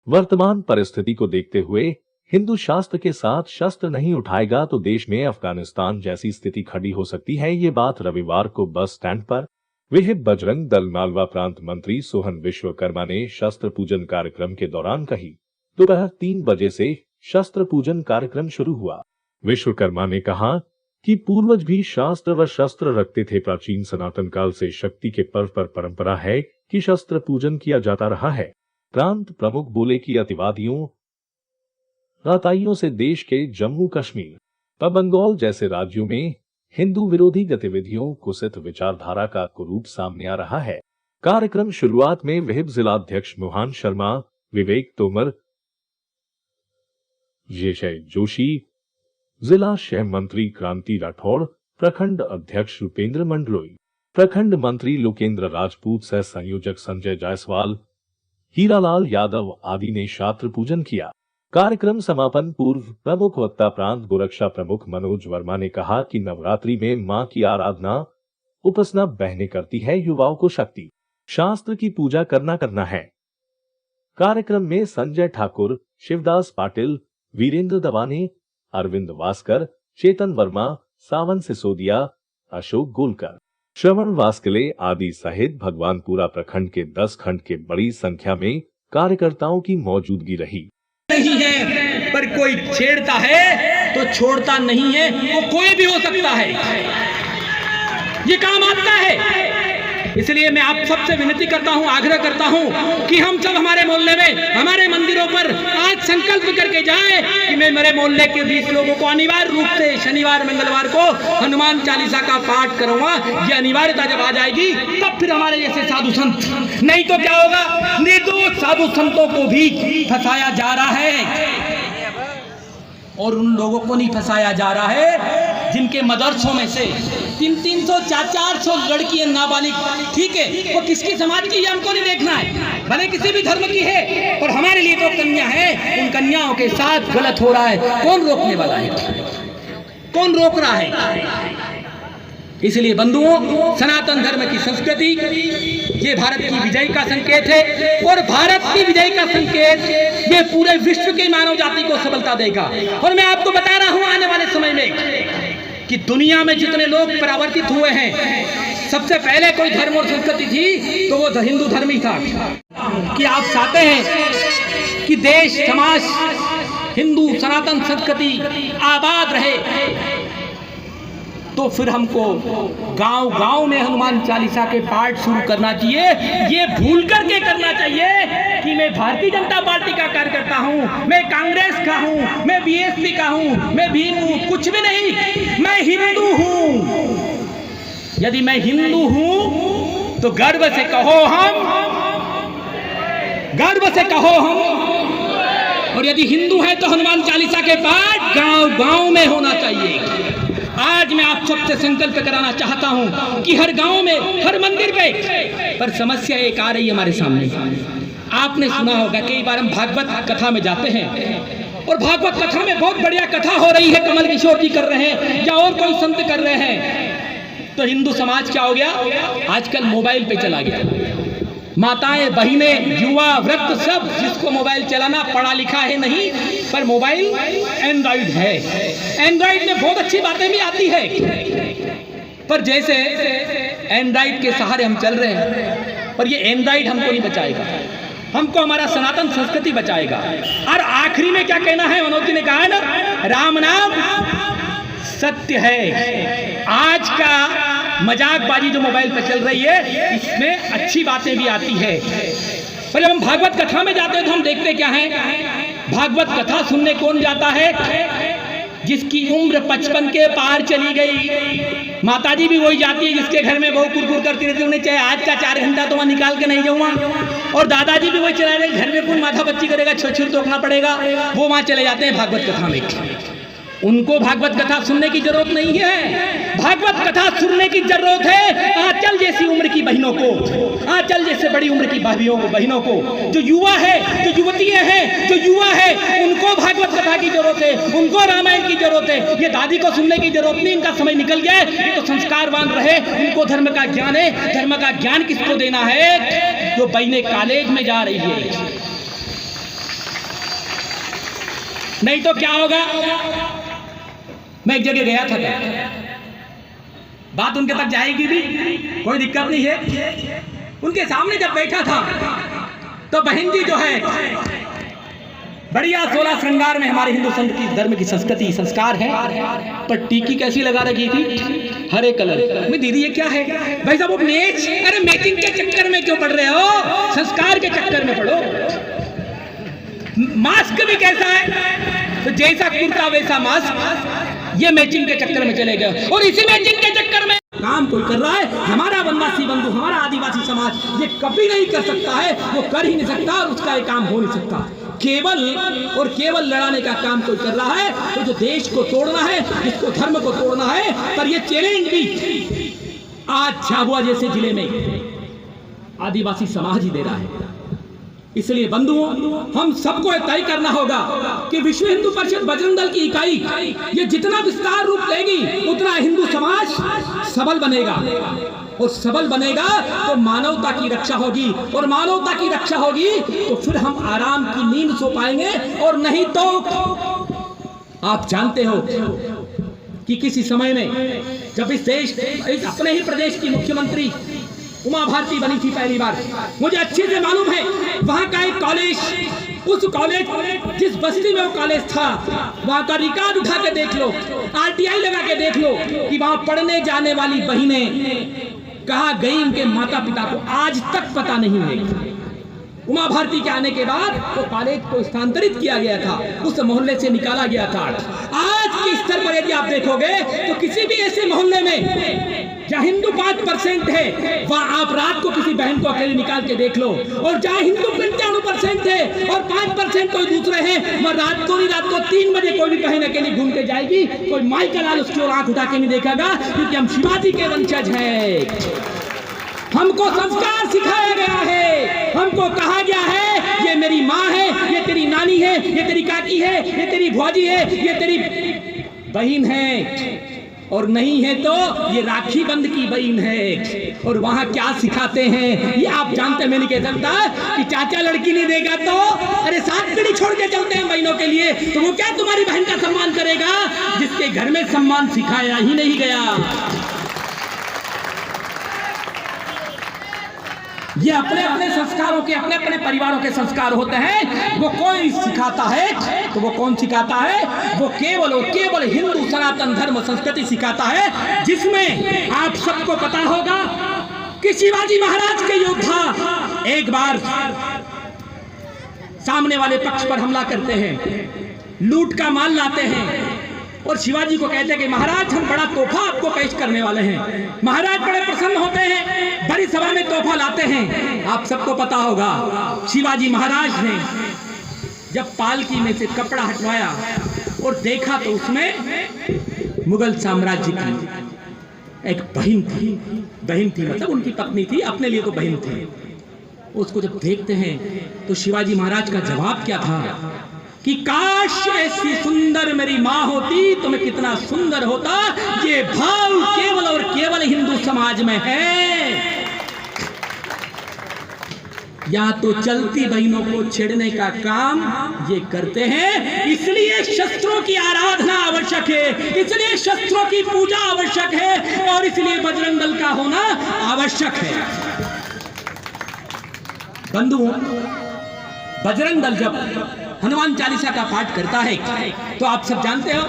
वर्तमान परिस्थिति को देखते हुए हिंदू शास्त्र के साथ शस्त्र नहीं उठाएगा तो देश में अफगानिस्तान जैसी स्थिति खड़ी हो सकती है। ये बात रविवार को बस स्टैंड पर विहिप बजरंग दल मालवा प्रांत मंत्री सोहन विश्वकर्मा ने शस्त्र पूजन कार्यक्रम के दौरान कही। दोपहर 3 बजे से शस्त्र पूजन कार्यक्रम शुरू हुआ। विश्वकर्मा ने कहा कि पूर्वज भी शास्त्र व शस्त्र रखते थे। प्राचीन सनातन काल से शक्ति के पर्व पर परंपरा है कि शस्त्र पूजन किया जाता रहा है। प्रांत प्रमुख बोले कि अतिवादियों राताइयों से देश के जम्मू कश्मीर व बंगाल जैसे राज्यों में हिंदू विरोधी गतिविधियों कुसित विचारधारा का कुरूप सामने आ रहा है। कार्यक्रम शुरुआत में विहिप जिलाध्यक्ष मोहन शर्मा, विवेक तोमर, जय जोशी, जिला शहर मंत्री क्रांति राठौड़, प्रखंड अध्यक्ष रूपेंद्र मंडलोई, प्रखंड मंत्री लोकेंद्र राजपूत सह संयोजक संजय जायसवाल, हीरालाल यादव आदि ने शस्त्र पूजन किया। कार्यक्रम समापन पूर्व प्रमुख वक्ता प्रांत गोरक्षा प्रमुख मनोज वर्मा ने कहा कि नवरात्रि में मां की आराधना उपासना बहनें करती है, युवाओं को शक्ति शास्त्र की पूजा करना है। कार्यक्रम में संजय ठाकुर, शिवदास पाटिल, वीरेंद्र दवाने, अरविंद वास्कर, चेतन वर्मा, सावन सिसोदिया, अशोक गोलकर, श्रवण वास्कले आदि सहित भगवानपुरा प्रखंड के 10 खंड के बड़ी संख्या में कार्यकर्ताओं की मौजूदगी रही। नहीं है पर कोई छेड़ता है तो छोड़ता नहीं है, वो कोई भी हो सकता है, ये काम आता है। इसलिए मैं आप सबसे विनती करता हूं, आग्रह करता हूं कि हम सब हमारे मोहल्ले में, हमारे मंदिरों पर आज संकल्प करके जाएं कि मैं मेरे मोहल्ले के 20 लोगों को अनिवार्य रूप से शनिवार मंगलवार को हनुमान चालीसा का पाठ करूंगा। ये अनिवार्यता जब आ जाएगी तब फिर हमारे जैसे साधु संत, नहीं तो क्या होगा, निर्दोष साधु संतों को भी फंसाया जा रहा है और उन लोगों को नहीं फंसाया जा रहा है जिनके मदरसों में से 300 400 लड़कियां नाबालिग, ठीक है, वो किसकी समाज की हमको नहीं देखना है, भले किसी भी धर्म की है, और हमारे लिए तो कन्या है, उन कन्याओं के साथ गलत हो रहा है। कौन रोकने वाला है, कौन रोक रहा है? इसलिए बंधुओं, सनातन धर्म की संस्कृति ये भारत की विजय का संकेत है और भारत की विजय का संकेत ये पूरे विश्व की मानव जाति को सफलता देगा। और मैं आपको बता रहा हूं आने वाले समय में कि दुनिया में जितने लोग परावर्तित हुए हैं, सबसे पहले कोई धर्म और संस्कृति थी तो वो हिंदू धर्म ही था। कि आप चाहते हैं कि देश समाज हिंदू सनातन संस्कृति आबाद रहे, तो फिर हमको गांव-गांव में हनुमान चालीसा के पाठ शुरू करना चाहिए। ये भूल करके करना चाहिए कि मैं भारतीय जनता पार्टी का कार्यकर्ता हूं, मैं कांग्रेस का हूं, मैं बीएसपी का हूं, मैं भीम हूं, कुछ भी नहीं, मैं हिंदू हूं। यदि मैं हिंदू हूं तो गर्व से कहो हम, गर्व से कहो हम। और यदि हिंदू है तो हनुमान चालीसा के पाठ गांव-गांव में होना चाहिए। आज मैं आप सबसे संकल्प कराना चाहता हूं कि हर गांव में, हर मंदिर पे, पर समस्या एक आ रही है हमारे सामने। आपने सुना होगा, कई बार हम भागवत कथा में जाते हैं और भागवत कथा में बहुत बढ़िया कथा हो रही है, कमल किशोर जी कर रहे हैं या और कोई संत कर रहे हैं, तो हिंदू समाज क्या हो गया, आजकल मोबाइल पे चला गया। माताएं, बहिनें, युवा, वृद्ध, सब जिसको मोबाइल चलाना पढ़ा लिखा है नहीं, पर मोबाइल एंड्रॉइड है। एंड्रॉइड में बहुत अच्छी बातें भी आती है, पर जैसे एंड्रॉइड के सहारे हम चल रहे हैं, पर ये एंड्रॉइड हमको नहीं बचाएगा, हमको हमारा सनातन संस्कृति बचाएगा। और आखिरी में क्या कहना है, मनोज जी ने कहा है ना, राम नाम सत्य है। आज का मजाकबाजी जो मोबाइल पर चल रही है, इसमें अच्छी बातें भी आती है, पर जब हम भागवत कथा में जाते हैं तो हम देखते क्या है, भागवत कथा सुनने कौन जाता है, जिसकी उम्र 55 के पार चली गई। माताजी भी वही जाती है जिसके घर में बहू कुरकुर करती रहती है, उन्हें चाहे आज का 4 घंटा तो वहाँ निकाल के नहीं जाऊँगा। और दादाजी भी वही चला रहे, घर में कौन माथा बच्ची करेगा, छुर टोकना पड़ेगा, वो वहाँ चले जाते हैं भागवत कथा में। उनको भागवत कथा सुनने की जरूरत नहीं है, भागवत कथा सुनने की जरूरत है आंचल जैसी उम्र की बहनों को, आंचल जैसे बड़ी उम्र की भाभियों को, बहनों को, जो युवा है, जो युवतियां हैं, जो युवा है, उनको भागवत कथा की जरूरत है, उनको रामायण की जरूरत है। ये दादी को सुनने की जरूरत नहीं, इनका समय निकल गया है, ये तो संस्कारवान रहे, उनको धर्म का ज्ञान है। धर्म का ज्ञान किसको देना है, जो बहनें कॉलेज में जा रही है, नहीं तो क्या होगा। मैं एक जगह गया था, बात उनके तक जाएगी भी, कोई दिक्कत नहीं है। उनके सामने जब बैठा था तो बहन जी जो है बढ़िया 16 श्रृंगार में हमारे हिंदू संत की धर्म की संस्कृति संस्कार है, पर टीकी कैसी लगा रखी थी, हरे कलर में। दीदी ये क्या है भाई साहब, अरे मैचिंग के चक्कर में क्यों पढ़ रहे हो, संस्कार के चक्कर में पढ़ो। मास्क भी कैसा है, तो जैसा कुर्ता वैसा मास्क, ये मैचिंग के चक्कर में चले गए। और इसी मैचिंग के चक्कर में काम कोई कर रहा है, हमारा वनवासी बंधु, हमारा आदिवासी समाज ये कभी नहीं कर सकता है, वो कर ही नहीं सकता और उसका ये काम हो नहीं सकता। केवल और केवल लड़ाने का काम कोई कर रहा है, तो जो देश को तोड़ना है, जिसको धर्म को तोड़ना है, पर ये चैलेंज भी आज झाबुआ जैसे जिले में आदिवासी समाज ही दे रहा है। इसलिए बंधुओं, हम सबको तय करना होगा कि विश्व हिंदू परिषद बजरंग दल की इकाई ये जितना विस्तार रूप लेगी, उतना हिंदू समाज सबल बनेगा, और सबल बनेगा तो मानवता की रक्षा होगी, और मानवता की रक्षा होगी तो फिर हम आराम की नींद सो पाएंगे। और नहीं तो आप जानते हो कि किसी समय में जब इस देश, अपने ही प्रदेश की मुख्यमंत्री उमा भारती बनी थी पहली बार, मुझे अच्छे से मालूम है वहां का एक कॉलेज, उस कॉलेज जिस बस्ती में वो कॉलेज था, वहां का रिकॉर्ड उठा के देख लो, आरटीआई लगा के देख लो कि वहां पढ़ने जाने वाली बहनें कहाँ गई, उनके माता पिता को आज तक पता नहीं है। उमा भारती के आने के बाद वो कॉलेज को स्थानांतरित किया गया था, उस मोहल्ले से निकाला गया था। आज के स्तर पर यदि आप देखोगे तो किसी भी ऐसे मोहल्ले में जहाँ हिंदू 5% है, वहाँ आप रात को किसी बहन को अकेले निकाल के देख लो, और जहाँ हिंदू 95% है और 5% कोई दूसरे हैं, वहाँ रात को 3 बजे कोई भी बहन अकेली घूम के जाएगी, कोई माई का लाल उसकी ओर आंख उठा के नहीं देखेगा, क्योंकि हम शिवाजी के वंशज हैं। हमको संस्कार सिखाया गया है, हमको कहा गया है ये मेरी माँ है, ये तेरी नानी है, ये तेरी काकी है, ये तेरी भौजी है, ये तेरी बहन है, और नहीं है तो ये राखी बंध की बहन है। और वहाँ क्या सिखाते हैं ये आप जानते हैं, मैं नहीं कह सकता कि चाचा लड़की नहीं देगा तो अरे 7 पीढ़ी छोड़ के चलते हैं बहनों के लिए, तो वो क्या तुम्हारी बहन का सम्मान करेगा जिसके घर में सम्मान सिखाया ही नहीं गया। ये अपने अपने संस्कारों के, अपने अपने परिवारों के संस्कार होते हैं। वो कोई सिखाता है तो वो कौन सिखाता है, वो केवल और केवल हिंदू सनातन धर्म संस्कृति सिखाता है, जिसमें आप सबको पता होगा कि शिवाजी महाराज के योद्धा एक बार सामने वाले पक्ष पर हमला करते हैं, लूट का माल लाते हैं, और शिवाजी को कहते हैं कि महाराज हम बड़ा तोहफा आपको पेश करने वाले हैं। महाराज बड़े प्रसन्न होते हैं, बड़ी सभा में तोहफा लाते हैं। आप सबको पता होगा शिवाजी महाराज ने जब पालकी में से कपड़ा हटवाया और देखा तो उसमें मुगल साम्राज्य की एक बहन थी, मतलब उनकी पत्नी थी, अपने लिए तो बहन थी। उसको जब देखते हैं तो शिवाजी महाराज का जवाब क्या था कि काश ऐसी सुंदर मेरी माँ होती तो मैं कितना सुंदर होता। ये भाव केवल और केवल हिंदू समाज में है। या तो चलती बहनों को छेड़ने का काम ये करते हैं, इसलिए शस्त्रों की आराधना आवश्यक है, इसलिए शस्त्रों की पूजा आवश्यक है, और इसलिए बजरंग दल का होना आवश्यक है। बंधुओं, बजरंग दल जब हनुमान चालीसा का पाठ करता है तो आप सब जानते हो